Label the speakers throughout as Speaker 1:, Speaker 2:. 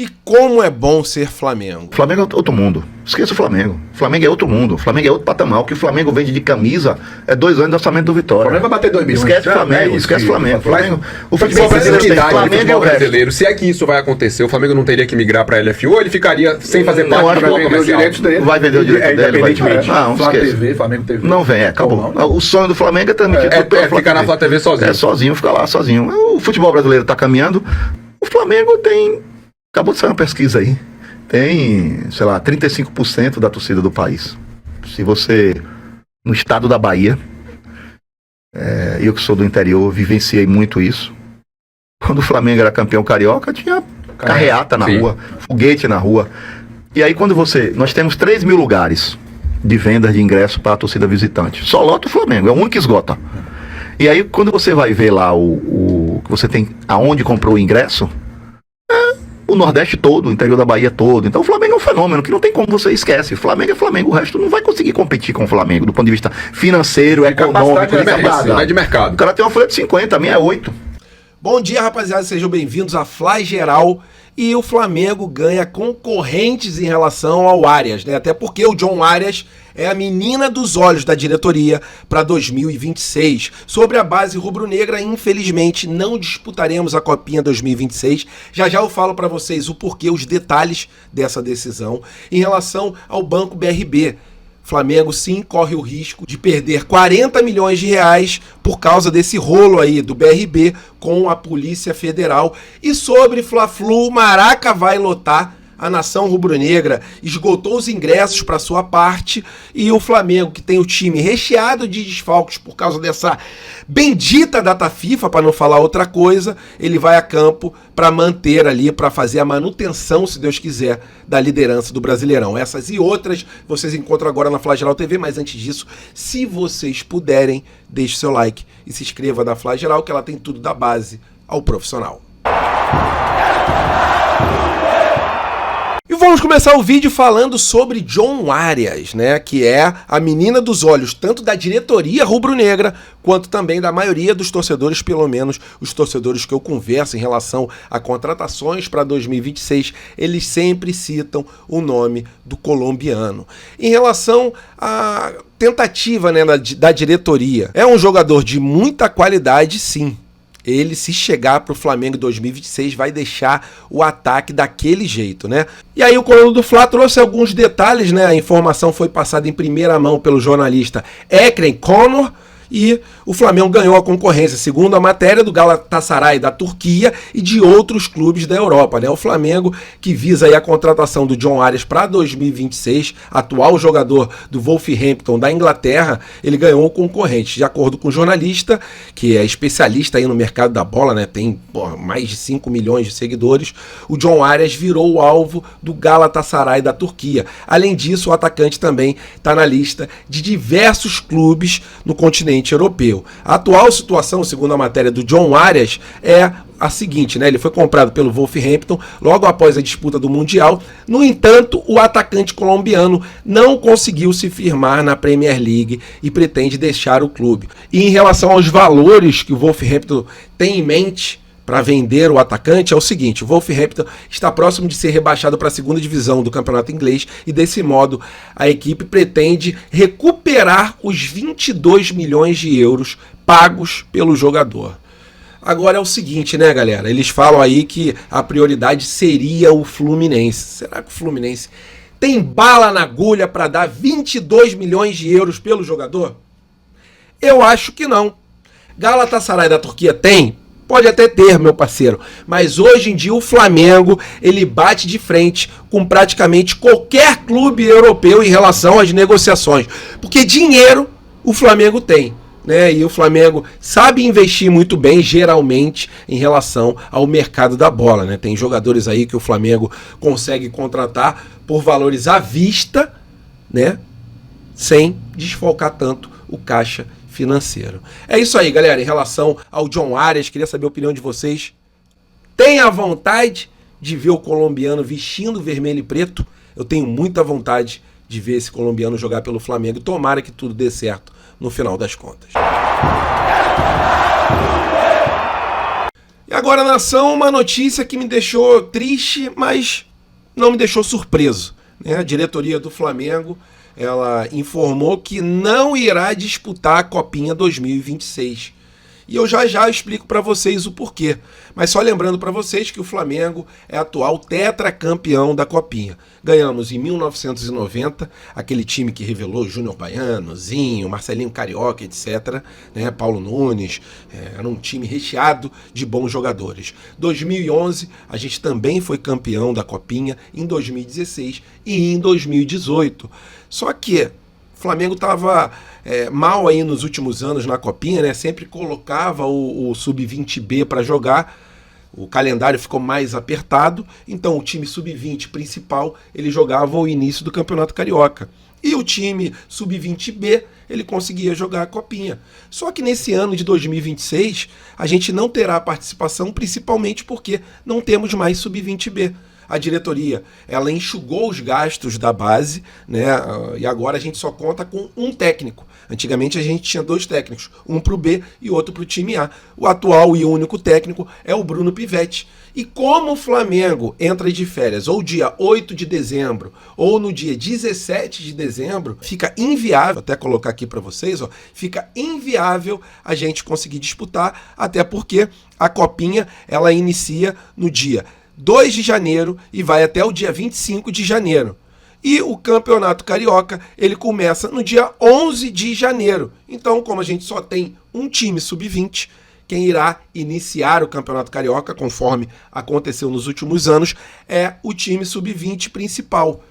Speaker 1: E como é bom ser Flamengo.
Speaker 2: O Flamengo é outro mundo. Esqueça o Flamengo. O Flamengo é outro mundo. O Flamengo é outro patamar. O que o Flamengo vende de camisa é 2 anos de orçamento do Vitória.
Speaker 3: O Flamengo vai bater 2 milhões.
Speaker 2: Esquece o Flamengo. Esquece o Flamengo. O futebol brasileiro tem Flamengo e o resto.
Speaker 4: Se é que isso vai acontecer, o Flamengo não teria que migrar para a LFU ou ele ficaria sem fazer parte do Flamengo comercial?
Speaker 2: Vai vender o direito dele.
Speaker 3: Independentemente.
Speaker 2: Não,
Speaker 3: esquece. Flamengo TV.
Speaker 2: Não vem, acabou. O sonho do Flamengo é transmitir tudo pela
Speaker 4: ficar na Flá TV sozinho.
Speaker 2: É sozinho, ficar lá sozinho. O futebol brasileiro está caminhando. O Flamengo tem... Acabou de sair uma pesquisa aí. Tem, 35% da torcida do país. Se você, no estado da Bahia, eu que sou do interior, vivenciei muito isso. Quando o Flamengo era campeão carioca, tinha carreata na rua, foguete na rua. E aí nós temos 3 mil lugares de vendas de ingresso para a torcida visitante. Só lota o Flamengo, é o único que esgota. E aí quando você vai ver lá que você tem aonde comprou o ingresso, o Nordeste todo, o interior da Bahia todo. Então o Flamengo é um fenômeno que não tem como você esquece. Flamengo é Flamengo, o resto não vai conseguir competir com o Flamengo do ponto de vista financeiro, econômico,
Speaker 4: de mercado.
Speaker 2: O cara tem uma folha de 50, a minha é 8.
Speaker 1: Bom dia, rapaziada, sejam bem-vindos a Fla Geral. E o Flamengo ganha concorrentes em relação ao Arias, né? Até porque o John Arias é a menina dos olhos da diretoria para 2026. Sobre a base rubro-negra, infelizmente, não disputaremos a Copinha 2026. Já eu falo para vocês o porquê, os detalhes dessa decisão. Em relação ao Banco BRB, Flamengo sim corre o risco de perder 40 milhões de reais por causa desse rolo aí do BRB com a Polícia Federal. E sobre Fla-Flu, Maraca vai lotar. A nação rubro-negra esgotou os ingressos para sua parte e o Flamengo, que tem o time recheado de desfalques por causa dessa bendita data FIFA, para não falar outra coisa, ele vai a campo para manter ali, para fazer a manutenção, se Deus quiser, da liderança do Brasileirão. Essas e outras vocês encontram agora na Fla Geral TV, mas antes disso, se vocês puderem, deixe seu like e se inscreva na Fla Geral, que ela tem tudo da base ao profissional. E vamos começar o vídeo falando sobre John Arias, né, que é a menina dos olhos tanto da diretoria rubro-negra quanto também da maioria dos torcedores, pelo menos os torcedores que eu converso em relação a contratações para 2026, eles sempre citam o nome do colombiano. Em relação à tentativa, né, da diretoria, é um jogador de muita qualidade, sim. Ele, se chegar para o Flamengo em 2026, vai deixar o ataque daquele jeito, né? E aí o Coluna do Fla trouxe alguns detalhes, né? A informação foi passada em primeira mão pelo jornalista Ekrem Conor, e o Flamengo ganhou a concorrência, segundo a matéria, do Galatasaray da Turquia e de outros clubes da Europa, né? O Flamengo, que visa aí a contratação do John Arias para 2026, atual jogador do Wolverhampton da Inglaterra, ele ganhou o concorrente. De acordo com o jornalista, que é especialista aí no mercado da bola, né? Tem mais de 5 milhões de seguidores, o John Arias virou o alvo do Galatasaray da Turquia. Além disso, o atacante também está na lista de diversos clubes no continente europeu. A atual situação, segundo a matéria do John Arias, é a seguinte, né? Ele foi comprado pelo Wolverhampton logo após a disputa do Mundial. No entanto, o atacante colombiano não conseguiu se firmar na Premier League e pretende deixar o clube. E em relação aos valores que o Wolverhampton tem em mente para vender o atacante, é o seguinte: o Wolverhampton está próximo de ser rebaixado para a segunda divisão do campeonato inglês e desse modo a equipe pretende recuperar os 22 milhões de euros pagos pelo jogador. Agora é o seguinte, né, galera? Eles falam aí que a prioridade seria o Fluminense. Será que o Fluminense tem bala na agulha para dar 22 milhões de euros pelo jogador? Eu acho que não. Galatasaray da Turquia tem? Pode até ter, meu parceiro, mas hoje em dia o Flamengo, ele bate de frente com praticamente qualquer clube europeu em relação às negociações, porque dinheiro o Flamengo tem, né? E o Flamengo sabe investir muito bem, geralmente, em relação ao mercado da bola, né? Tem jogadores aí que o Flamengo consegue contratar por valores à vista, né? Sem desfalcar tanto o caixa financeiro. É isso aí, galera. Em relação ao John Arias, queria saber a opinião de vocês. Tem a vontade de ver o colombiano vestindo vermelho e preto? Eu tenho muita vontade de ver esse colombiano jogar pelo Flamengo. Tomara que tudo dê certo no final das contas. E agora, nação, uma notícia que me deixou triste, mas não me deixou surpreso, né? A diretoria do Flamengo, ela informou que não irá disputar a Copinha 2026. E eu já explico para vocês o porquê. Mas só lembrando para vocês que o Flamengo é atual tetracampeão da Copinha. Ganhamos em 1990, aquele time que revelou Júnior Baiano, Zinho, Marcelinho Carioca, etc. Né? Paulo Nunes, era um time recheado de bons jogadores. 2011, a gente também foi campeão da Copinha, em 2016 e em 2018. Só que o Flamengo estava mal aí nos últimos anos na Copinha, né? Sempre colocava o Sub-20B para jogar. O calendário ficou mais apertado, então o time Sub-20 principal, ele jogava o início do Campeonato Carioca. E o time Sub-20B, ele conseguia jogar a Copinha. Só que nesse ano de 2026, a gente não terá participação, principalmente porque não temos mais Sub-20B. A diretoria, ela enxugou os gastos da base, né? E agora a gente só conta com um técnico. Antigamente a gente tinha 2 técnicos, um para o B e outro para o time A. O atual e único técnico é o Bruno Pivetti. E como o Flamengo entra de férias ou dia 8 de dezembro ou no dia 17 de dezembro, fica inviável, até colocar aqui para vocês, fica inviável a gente conseguir disputar, até porque a Copinha ela inicia no dia 2 de janeiro e vai até o dia 25 de janeiro. E o Campeonato Carioca, ele começa no dia 11 de janeiro. Então, como a gente só tem um time Sub-20, quem irá iniciar o Campeonato Carioca, conforme aconteceu nos últimos anos, é o time Sub-20 principal.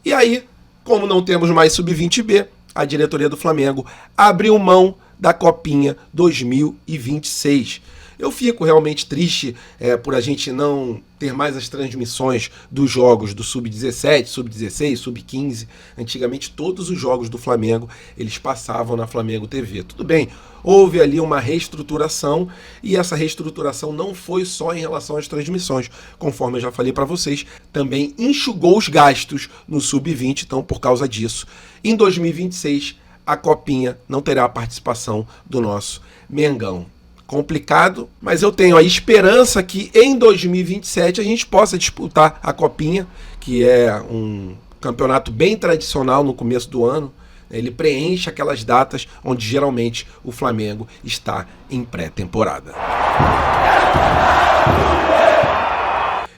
Speaker 1: E aí, como não temos mais Sub-20B, a diretoria do Flamengo abriu mão da Copinha 2026. Eu fico realmente triste por a gente não ter mais as transmissões dos jogos do Sub-17, Sub-16, Sub-15. Antigamente todos os jogos do Flamengo eles passavam na Flamengo TV. Tudo bem, houve ali uma reestruturação e essa reestruturação não foi só em relação às transmissões. Conforme eu já falei para vocês, também enxugou os gastos no Sub-20, então por causa disso, em 2026 a Copinha não terá a participação do nosso Mengão. Complicado, mas eu tenho a esperança que em 2027 a gente possa disputar a Copinha, que é um campeonato bem tradicional no começo do ano. Ele preenche aquelas datas onde geralmente o Flamengo está em pré-temporada.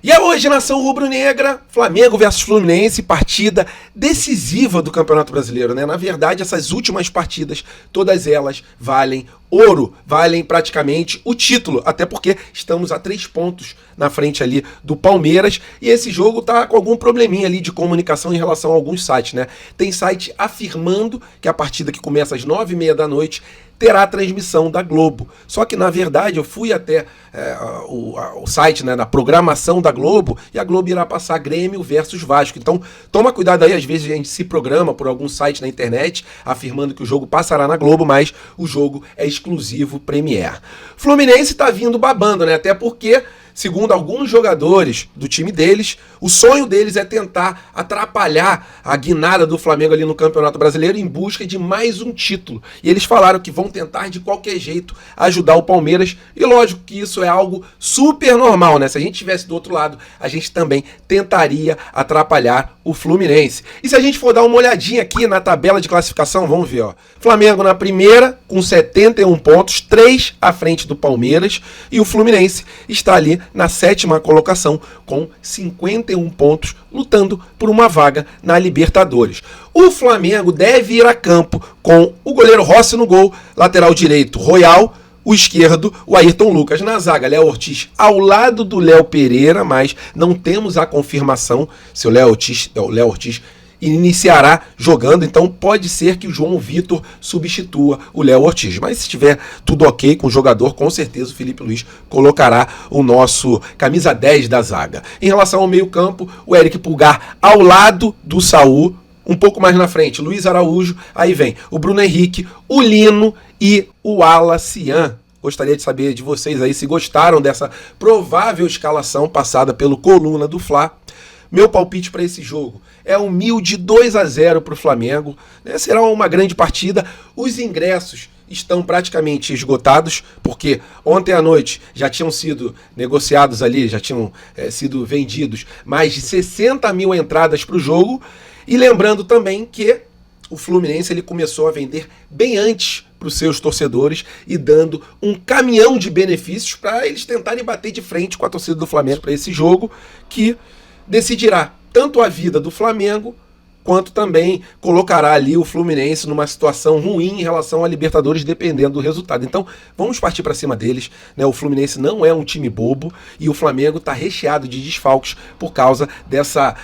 Speaker 1: E é hoje, nação rubro-negra, Flamengo versus Fluminense, partida decisiva do Campeonato Brasileiro, né? Na verdade, essas últimas partidas, todas elas valem ouro, valem praticamente o título, até porque estamos a 3 pontos na frente ali do Palmeiras, e esse jogo tá com algum probleminha ali de comunicação em relação a alguns sites, né? Tem site afirmando que a partida que começa às 9h30 da noite terá a transmissão da Globo. Só que, na verdade, eu fui até o site, né, da programação da Globo, e a Globo irá passar Grêmio versus Vasco. Então, toma cuidado aí, às vezes a gente se programa por algum site na internet, afirmando que o jogo passará na Globo, mas o jogo é exclusivo Premier. Fluminense tá vindo babando, né? Até porque, segundo alguns jogadores do time deles, o sonho deles é tentar atrapalhar a guinada do Flamengo ali no Campeonato Brasileiro em busca de mais um título. E eles falaram que vão tentar de qualquer jeito ajudar o Palmeiras. E lógico que isso é algo super normal, né? Se a gente estivesse do outro lado, a gente também tentaria atrapalhar o Fluminense. E se a gente for dar uma olhadinha aqui na tabela de classificação, vamos ver, ó. Flamengo na primeira com 71 pontos, 3 à frente do Palmeiras, e o Fluminense está ali na 7ª colocação com 51 pontos, lutando por uma vaga na Libertadores. O Flamengo deve ir a campo com o goleiro Rossi no gol, lateral direito Royal, o esquerdo, o Ayrton Lucas. Na zaga, Léo Ortiz ao lado do Léo Pereira, mas não temos a confirmação se o Léo Ortiz iniciará jogando, então pode ser que o João Vitor substitua o Léo Ortiz. Mas se estiver tudo ok com o jogador, com certeza o Felipe Luiz colocará o nosso camisa 10 da zaga. Em relação ao meio-campo, o Eric Pulgar ao lado do Saul, um pouco mais na frente, Luiz Araújo, aí vem o Bruno Henrique, o Lino e o Alacian. Gostaria de saber de vocês aí se gostaram dessa provável escalação passada pelo Coluna do Fla. meu palpite para esse jogo é humilde 2-0 para o Flamengo, né? Será uma grande partida. Os ingressos estão praticamente esgotados, porque ontem à noite já tinham sido negociados ali, já tinham sido vendidos mais de 60 mil entradas para o jogo. E lembrando também que o Fluminense ele começou a vender bem antes para os seus torcedores e dando um caminhão de benefícios para eles tentarem bater de frente com a torcida do Flamengo para esse jogo que decidirá tanto a vida do Flamengo quanto também colocará ali o Fluminense numa situação ruim em relação à Libertadores, dependendo do resultado. Então, vamos partir para cima deles, né? O Fluminense não é um time bobo e o Flamengo está recheado de desfalques por causa dessa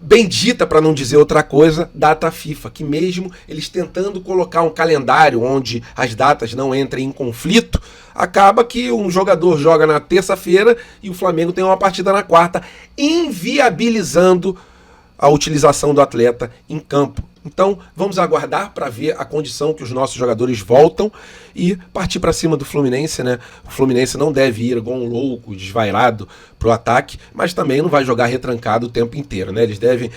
Speaker 1: bendita, para não dizer outra coisa, data FIFA, que mesmo eles tentando colocar um calendário onde as datas não entrem em conflito, acaba que um jogador joga na terça-feira e o Flamengo tem uma partida na quarta, inviabilizando a utilização do atleta em campo. Então, vamos aguardar para ver a condição que os nossos jogadores voltam e partir para cima do Fluminense, né? O Fluminense não deve ir igual um louco, desvairado pro ataque, mas também não vai jogar retrancado o tempo inteiro, né? Eles devem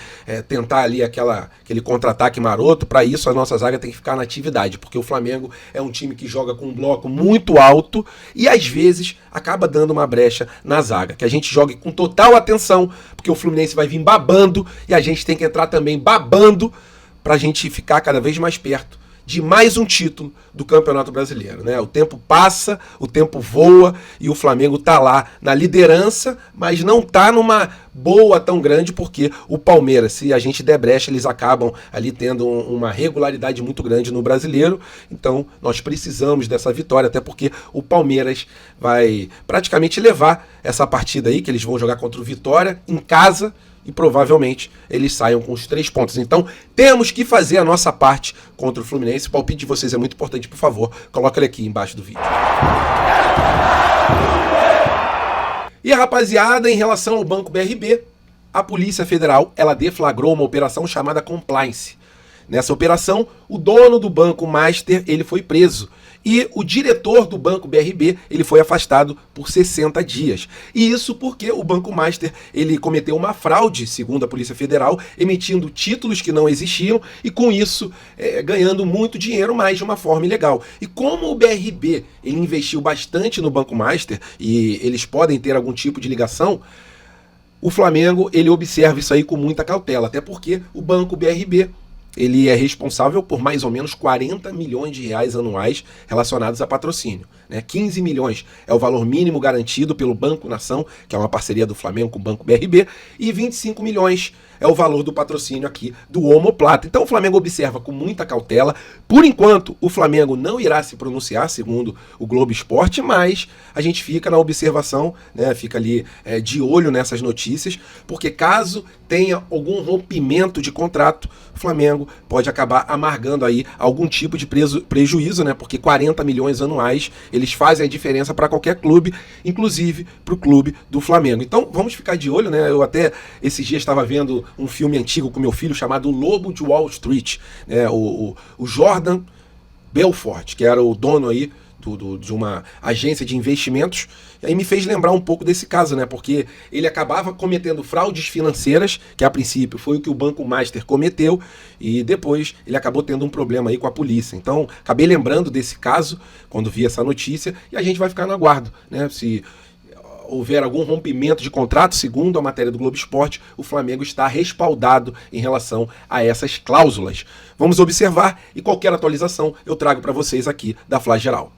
Speaker 1: tentar ali aquele contra-ataque maroto. Para isso, a nossa zaga tem que ficar na atividade, porque o Flamengo é um time que joga com um bloco muito alto e, às vezes, acaba dando uma brecha na zaga. Que a gente jogue com total atenção, porque o Fluminense vai vir babando e a gente tem que entrar também babando para a gente ficar cada vez mais perto de mais um título do Campeonato Brasileiro, né? O tempo passa, o tempo voa e o Flamengo tá lá na liderança, mas não tá numa boa tão grande, porque o Palmeiras, se a gente der brecha, eles acabam ali tendo uma regularidade muito grande no Brasileiro. Então nós precisamos dessa vitória, até porque o Palmeiras vai praticamente levar essa partida aí, que eles vão jogar contra o Vitória em casa, e provavelmente eles saiam com os 3 pontos. Então, temos que fazer a nossa parte contra o Fluminense. O palpite de vocês é muito importante, por favor, coloca ele aqui embaixo do vídeo. E a rapaziada, em relação ao Banco BRB, a Polícia Federal, ela deflagrou uma operação chamada Compliance. Nessa operação, o dono do Banco Master, ele foi preso. E o diretor do Banco BRB, ele foi afastado por 60 dias. E isso porque o Banco Master, ele cometeu uma fraude, segundo a Polícia Federal, emitindo títulos que não existiam e com isso ganhando muito dinheiro, mas de uma forma ilegal. E como o BRB, ele investiu bastante no Banco Master e eles podem ter algum tipo de ligação, o Flamengo, ele observa isso aí com muita cautela, até porque o Banco BRB, ele é responsável por mais ou menos 40 milhões de reais anuais relacionados a patrocínio, né? 15 milhões é o valor mínimo garantido pelo Banco Nação, que é uma parceria do Flamengo com o Banco BRB, e 25 milhões é o valor do patrocínio aqui do Omoplata. Então o Flamengo observa com muita cautela. Por enquanto, o Flamengo não irá se pronunciar, segundo o Globo Esporte, mas a gente fica na observação, né? Fica ali de olho nessas notícias, porque caso tenha algum rompimento de contrato, o Flamengo pode acabar amargando aí algum tipo de prejuízo, né? Porque 40 milhões anuais, eles fazem a diferença para qualquer clube, inclusive para o clube do Flamengo. Então vamos ficar de olho, né? Eu até esses dias estava vendo um filme antigo com meu filho chamado Lobo de Wall Street, né? O Jordan Belfort, que era o dono aí de uma agência de investimentos, e aí me fez lembrar um pouco desse caso, né? Porque ele acabava cometendo fraudes financeiras, que a princípio foi o que o Banco Master cometeu, e depois ele acabou tendo um problema aí com a polícia. Então, acabei lembrando desse caso quando vi essa notícia, e a gente vai ficar no aguardo, né? Se houver algum rompimento de contrato, segundo a matéria do Globo Esporte, o Flamengo está respaldado em relação a essas cláusulas. Vamos observar e qualquer atualização eu trago para vocês aqui da Fla Geral.